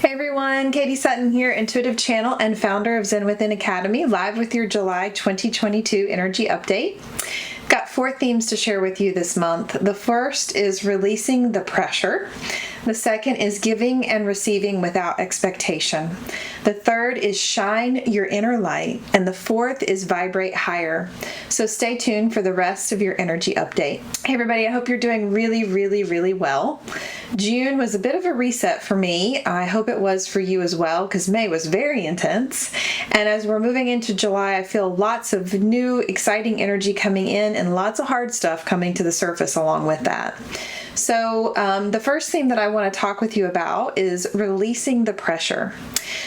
Hey everyone, Katie Sutton here, intuitive channel and founder of Zen Within Academy, live with your July 2022 energy update. Got 4 themes to share with you this month. The first is releasing the pressure. The second is giving and receiving without expectation. The third is shine your inner light. And the fourth is vibrate higher. So stay tuned for the rest of your energy update. Hey everybody, I hope you're doing really well. June was a bit of a reset for me. I hope it was for you as well, because May was very intense. And as we're moving into July, I feel lots of new, exciting energy coming in and lots of hard stuff coming to the surface along with that. So the first thing that I want to talk with you about is releasing the pressure.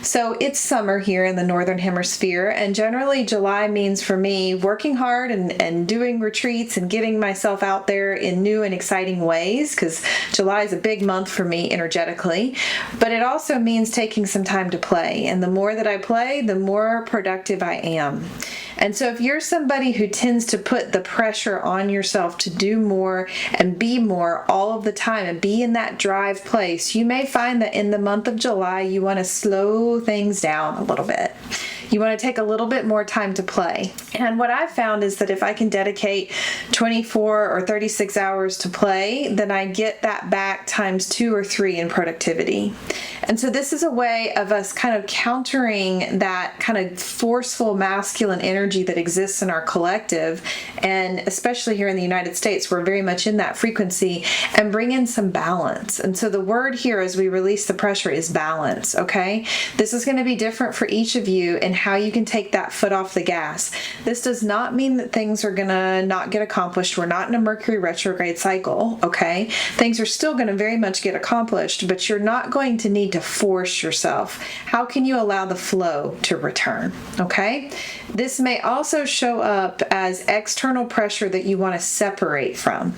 So it's summer here in the Northern Hemisphere, and generally July means for me working hard and doing retreats and getting myself out there in new and exciting ways, because July is a big month for me energetically, but it also means taking some time to play. And the more that I play, the more productive I am. And so if you're somebody who tends to put the pressure on yourself to do more and be more all of the time and be in that drive place, you may find that in the month of July, you want to slow things down a little bit. You want to take a little bit more time to play. And what I've found is that if I can dedicate 24 or 36 hours to play, then I get that back times 2 or 3 in productivity. And so this is a way of us kind of countering that kind of forceful masculine energy that exists in our collective. And especially here in the United States, we're very much in that frequency, and bring in some balance. And so the word here as we release the pressure is balance, okay? This is going to be different for each of you and how you can take that foot off the gas. This does not mean that things are going to not get accomplished. We're not in a Mercury retrograde cycle, okay? Things are still going to very much get accomplished, but you're not going to need to force yourself. How can you allow the flow to return, okay? This may also show up as external pressure that you want to separate from.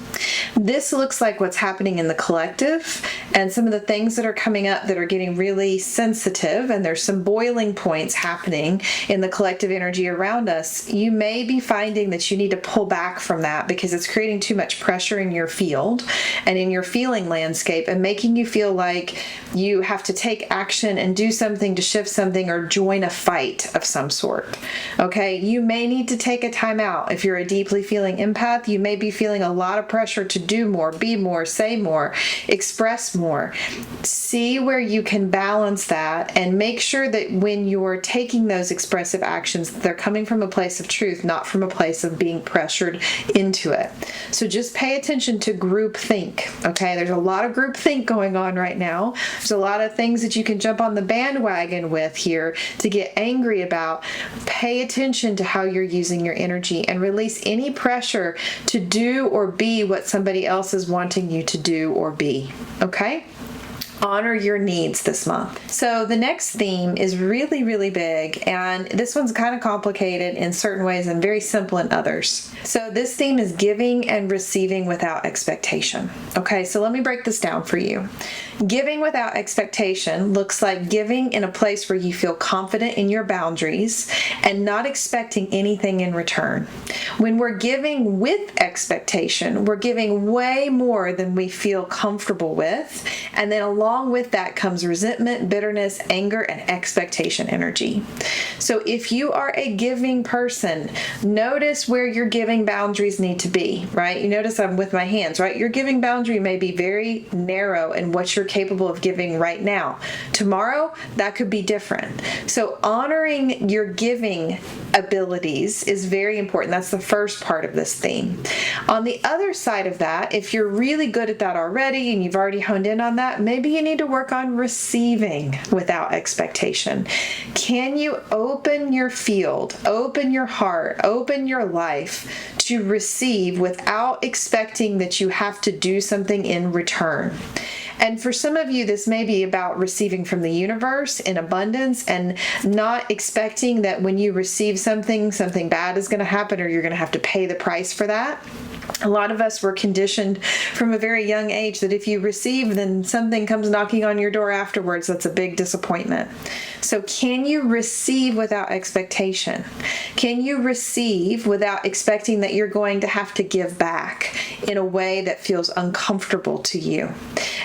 This looks like what's happening in the collective and some of the things that are coming up that are getting really sensitive, and there's some boiling points happening in the collective energy around us. You may be finding that you need to pull back from that because it's creating too much pressure in your field and in your feeling landscape and making you feel like you have to take action and do something to shift something or join a fight of some sort. Okay, you may need to take a time out. If you're a deeply feeling empath, you may be feeling a lot of pressure to do more, be more, say more, express more. See where you can balance that and make sure that when you're taking those expressive actions, they're coming from a place of truth, not from a place of being pressured into it. So just pay attention to group think, okay? There's a lot of group think going on right now. There's a lot of things that you can jump on the bandwagon with here to get angry about. Pay attention to how you're using your energy and release any pressure to do or be what somebody else is wanting you to do or be, okay? Honor your needs this month. So the next theme is really big, and this one's kind of complicated in certain ways and very simple in others. So this theme is giving and receiving without expectation. Okay, so let me break this down for you. Giving without expectation looks like giving in a place where you feel confident in your boundaries and not expecting anything in return. When we're giving with expectation, we're giving way more than we feel comfortable with, and then along with that comes resentment, bitterness, anger, and expectation energy. So if you are a giving person, notice where your giving boundaries need to be, right? You notice I'm with my hands, right? Your giving boundary may be very narrow in what you're capable of giving right now. Tomorrow, that could be different. So honoring your giving abilities is very important. That's the first part of this theme. On the other side of that, if you're really good at that already and you've already honed in on that, maybe you need to work on receiving without expectation. Can you open your field, open your heart, open your life to receive without expecting that you have to do something in return? And for some of you, this may be about receiving from the universe in abundance and not expecting that when you receive something, something bad is going to happen or you're going to have to pay the price for that. A lot of us were conditioned from a very young age that if you receive, then something comes knocking on your door afterwards. That's a big disappointment. So can you receive without expectation? Can you receive without expecting that you're going to have to give back in a way that feels uncomfortable to you?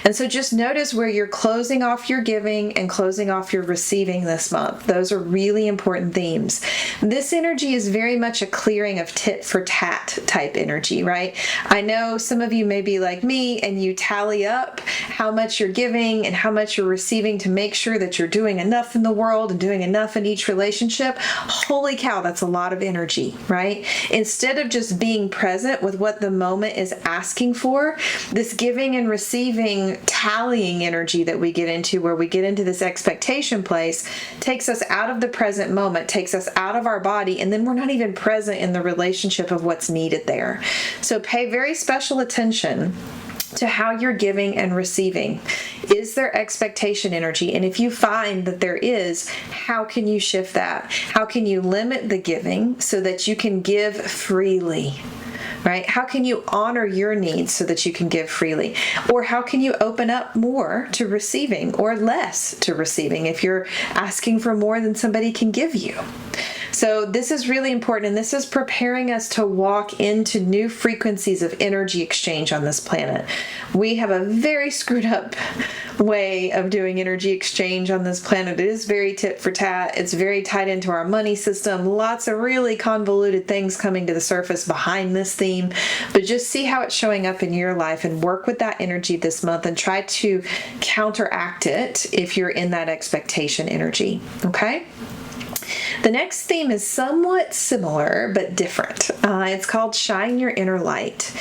And so just notice where you're closing off your giving and closing off your receiving this month. Those are really important themes. This energy is very much a clearing of tit for tat type energy, right? I know some of you may be like me and you tally up how much you're giving and how much you're receiving to make sure that you're doing enough in the world and doing enough in each relationship. Holy cow, that's a lot of energy, right? Instead of just being present with what the moment is asking for, this giving and receiving tallying energy that we get into, where we get into this expectation place, takes us out of the present moment, takes us out of our body, and then we're not even present in the relationship of what's needed there. So pay very special attention to how you're giving and receiving. Is there expectation energy? And if you find that there is, how can you shift that? How can you limit the giving so that you can give freely? Right? How can you honor your needs so that you can give freely? Or how can you open up more to receiving or less to receiving if you're asking for more than somebody can give you? So this is really important, and this is preparing us to walk into new frequencies of energy exchange on this planet. We have a very screwed up way of doing energy exchange on this planet. It is very tit for tat. It's very tied into our money system. Lots of really convoluted things coming to the surface behind this theme, but just see how it's showing up in your life and work with that energy this month and try to counteract it if you're in that expectation energy, okay? The next theme is somewhat similar but different. It's called Shine Your Inner Light.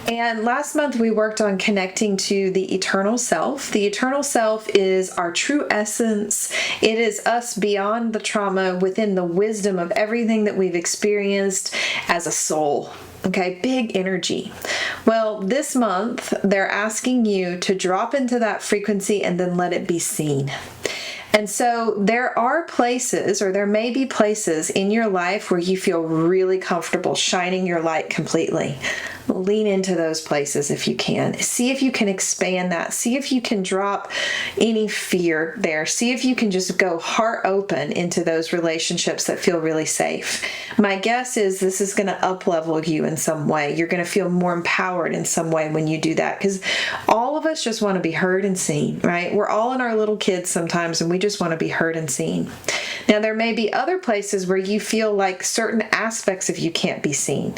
And last month we worked on connecting to the eternal self. The eternal self is our true essence. It is us beyond the trauma, within the wisdom of everything that we've experienced as a soul. Okay, big energy. Well, this month they're asking you to drop into that frequency and then let it be seen. And so there are places, or there may be places in your life where you feel really comfortable shining your light completely. Lean into those places if you can. See if you can expand that. See if you can drop any fear there. See if you can just go heart open into those relationships that feel really safe. My guess is this is going to up-level you in some way. You're going to feel more empowered in some way when you do that, because all of us just want to be heard and seen, right? We're all in our little kids sometimes, and we just want to be heard and seen. Now, there may be other places where you feel like certain aspects of you can't be seen.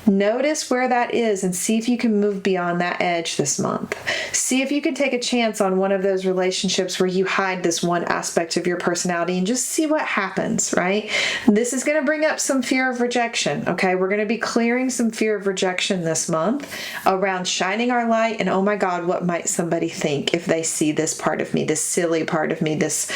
Notice where that is and see if you can move beyond that edge this month. See if you can take a chance on one of those relationships where you hide this one aspect of your personality and just see what happens, right? This is going to bring up some fear of rejection, okay? We're going to be clearing some fear of rejection this month around shining our light and, oh my God, what might somebody think if they see this part of me, this silly part of me, this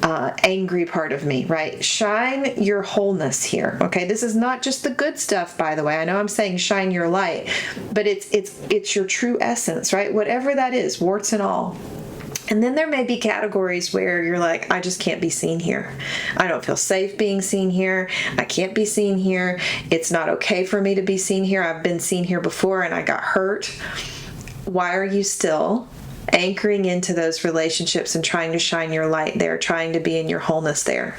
angry part of me, right? Shine your wholeness here, okay? This is not just the good stuff, by the way. I know I'm saying shine your light, but it's your true essence, right? Whatever that is, warts and all. And then there may be categories where you're like, I just can't be seen here. I don't feel safe being seen here. I can't be seen here. It's not okay for me to be seen here. I've been seen here before and I got hurt. Why are you still anchoring into those relationships and trying to shine your light there, trying to be in your wholeness there?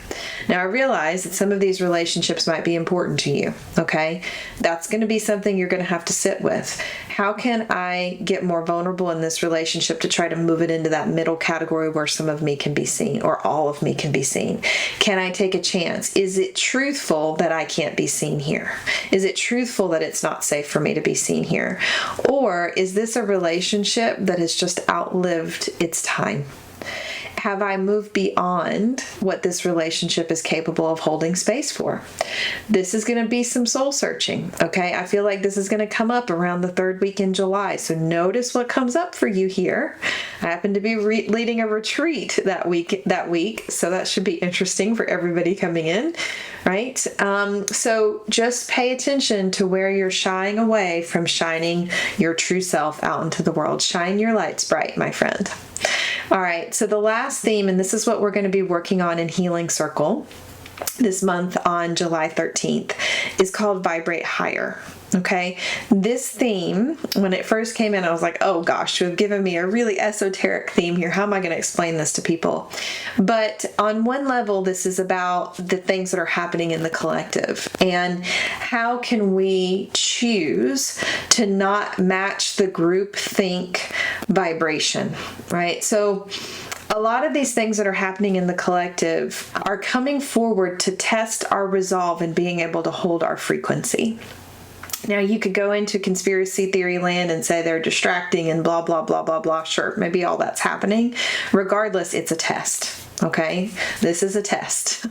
Now, I realize that some of these relationships might be important to you, okay? That's going to be something you're going to have to sit with. How can I get more vulnerable in this relationship to try to move it into that middle category where some of me can be seen or all of me can be seen? Can I take a chance? Is it truthful that I can't be seen here? Is it truthful that it's not safe for me to be seen here? Or is this a relationship that has just outlived its time? Have I moved beyond what this relationship is capable of holding space for? This is going to be some soul searching, okay? I feel like this is going to come up around the third week in July, so notice what comes up for you here. I happen to be leading a retreat that week, so that should be interesting for everybody coming in, right? So just pay attention to where you're shying away from shining your true self out into the world. Shine your lights bright, my friend. All right, so the last theme, and this is what we're going to be working on in Healing Circle this month on July 13th, is called Vibrate Higher. Okay, this theme, when it first came in, I was like, oh gosh, you have given me a really esoteric theme here. How am I going to explain this to people? But on one level, this is about the things that are happening in the collective, and how can we choose to not match the group think vibration, right? So a lot of these things that are happening in the collective are coming forward to test our resolve and being able to hold our frequency. Now, you could go into conspiracy theory land and say they're distracting and blah, blah, blah, blah, blah. Sure, maybe all that's happening. Regardless, it's a test. Okay, this is a test.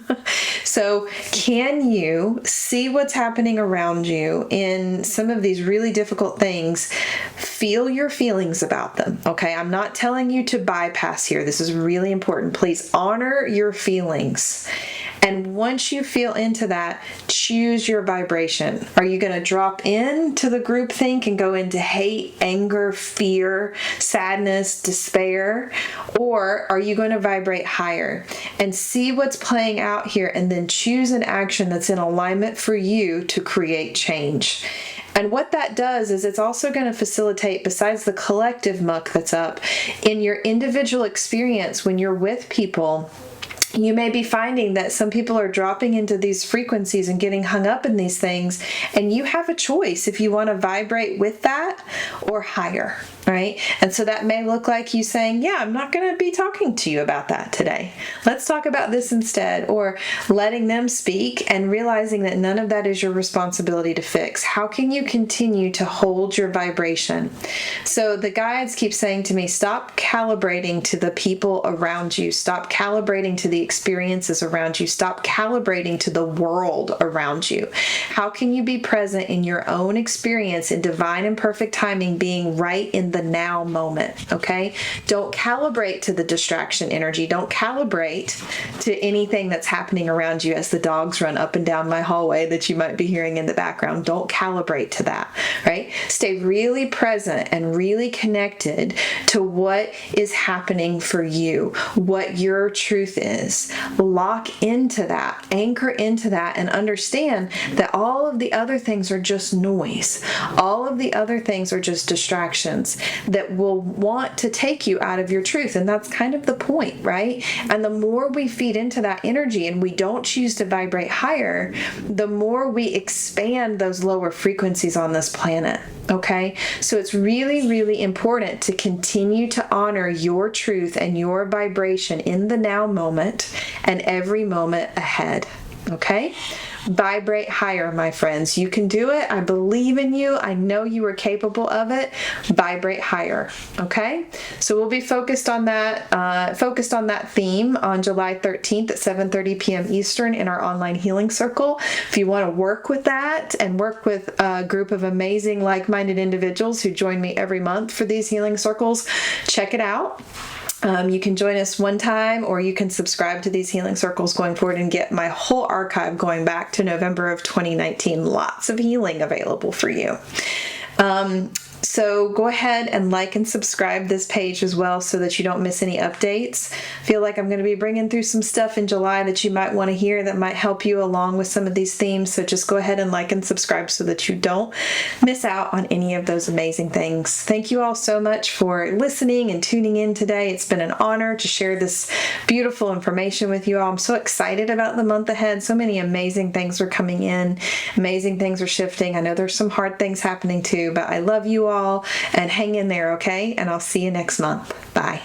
So can you see what's happening around you in some of these really difficult things? Feel your feelings about them. Okay, I'm not telling you to bypass here. This is really important. Please honor your feelings. And once you feel into that, choose your vibration. Are you going to drop into the groupthink and go into hate, anger, fear, sadness, despair? Or are you going to vibrate higher and see what's playing out here and then choose an action that's in alignment for you to create change? And what that does is it's also going to facilitate, besides the collective muck that's up, in your individual experience when you're with people. You may be finding that some people are dropping into these frequencies and getting hung up in these things, and you have a choice if you want to vibrate with that or higher, right? And so that may look like you saying, yeah, I'm not going to be talking to you about that today. Let's talk about this instead, or letting them speak and realizing that none of that is your responsibility to fix. How can you continue to hold your vibration? So the guides keep saying to me, stop calibrating to the people around you. Stop calibrating to the experiences around you. Stop calibrating to the world around you. How can you be present in your own experience in divine and perfect timing, being right in the now moment? Okay? Don't calibrate to the distraction energy. Don't calibrate to anything that's happening around you as the dogs run up and down my hallway that you might be hearing in the background. Don't calibrate to that, right? Stay really present and really connected to what is happening for you, what your truth is. Lock into that, anchor into that, and understand that all of the other things are just noise. All of the other things are just distractions that will want to take you out of your truth. And that's kind of the point, right? And the more we feed into that energy and we don't choose to vibrate higher, the more we expand those lower frequencies on this planet. Okay, so it's really, really important to continue to honor your truth and your vibration in the now moment and every moment ahead. Okay, vibrate higher, my friends. You can do it. I believe in you. I know you are capable of it. Vibrate higher. Okay, so we'll be focused on that theme on July 13th at 7:30 p.m. Eastern in our online healing circle. If you want to work with that and work with a group of amazing like-minded individuals who join me every month for these healing circles, check it out. You can join us one time, or you can subscribe to these healing circles going forward and get my whole archive going back to November of 2019. Lots of healing available for you. So go ahead and like and subscribe this page as well so that you don't miss any updates. I feel like I'm going to be bringing through some stuff in July that you might want to hear that might help you along with some of these themes. So just go ahead and like and subscribe so that you don't miss out on any of those amazing things. Thank you all so much for listening and tuning in today. It's been an honor to share this beautiful information with you all. I'm so excited about the month ahead. So many amazing things are coming in. Amazing things are shifting. I know there's some hard things happening too, but I love you all and hang in there, okay? And I'll see you next month. Bye.